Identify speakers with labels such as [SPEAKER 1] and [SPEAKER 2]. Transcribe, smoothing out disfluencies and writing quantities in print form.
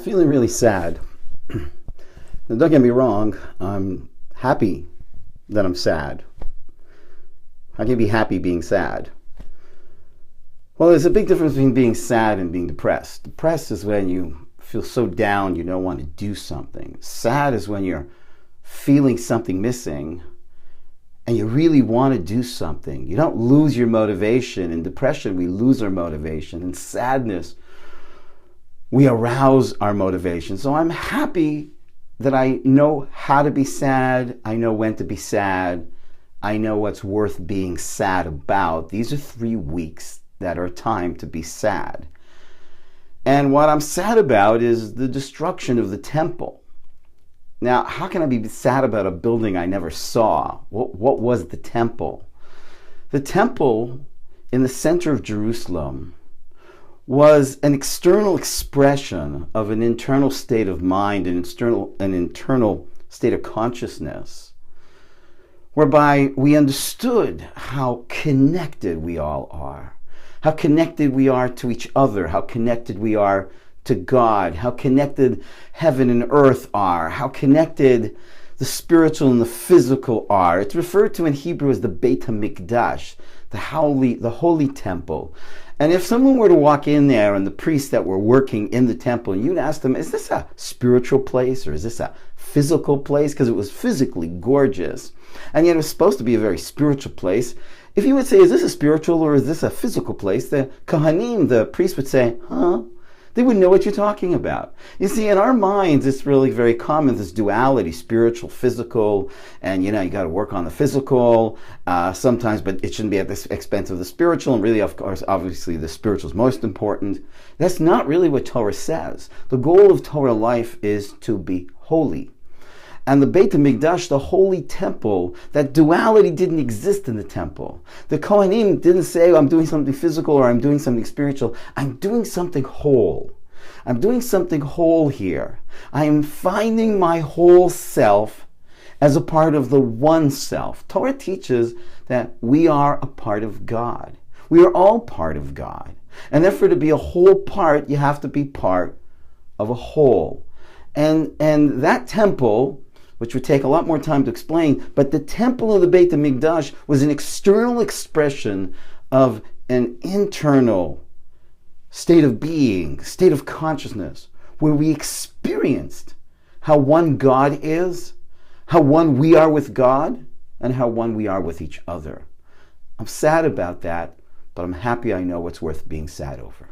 [SPEAKER 1] Feeling really sad. Now, don't get me wrong, I'm happy that I'm sad. How can you be happy being sad? Well, there's a big difference between being sad and being depressed. Depressed is when you feel so down you don't want to do something. Sad is when you're feeling something missing and you really want to do something. You don't lose your motivation. In depression, we lose our motivation. In sadness, we arouse our motivation. So I'm happy that I know how to be sad. I know when to be sad. I know what's worth being sad about. These are 3 weeks that are time to be sad. And what I'm sad about is the destruction of the temple. Now, how can I be sad about a building I never saw? What was the temple? The temple in the center of Jerusalem was an external expression of an internal state of mind, an internal state of consciousness, whereby we understood how connected we all are, how connected we are to each other, how connected we are to God, how connected heaven and earth are, how connected the spiritual and the physical are. It's referred to in Hebrew as the Beit HaMikdash, the holy temple. And if someone were to walk in there and the priests that were working in the temple, and you'd ask them, is this a spiritual place or is this a physical place? Because it was physically gorgeous. And yet it was supposed to be a very spiritual place. If you would say, is this a spiritual or is this a physical place? The Kohanim, the priest, would say, They wouldn't know what you're talking about. You see, in our minds, it's really very common, this duality, spiritual, physical, and you got to work on the physical sometimes, but it shouldn't be at the expense of the spiritual, and really, of course, obviously, the spiritual is most important. That's not really what Torah says. The goal of Torah life is to be holy. And the Beit HaMikdash, the holy temple, that duality didn't exist in the temple. The Kohanim didn't say, I'm doing something physical or I'm doing something spiritual. I'm doing something whole. I'm doing something whole here. I am finding my whole self as a part of the one self. Torah teaches that we are a part of God. We are all part of God. And therefore, to be a whole part, you have to be part of a whole. And that temple, which would take a lot more time to explain, but the temple of the Beit HaMikdash was an external expression of an internal state of being, state of consciousness, where we experienced how one God is, how one we are with God, and how one we are with each other. I'm sad about that, but I'm happy I know what's worth being sad over.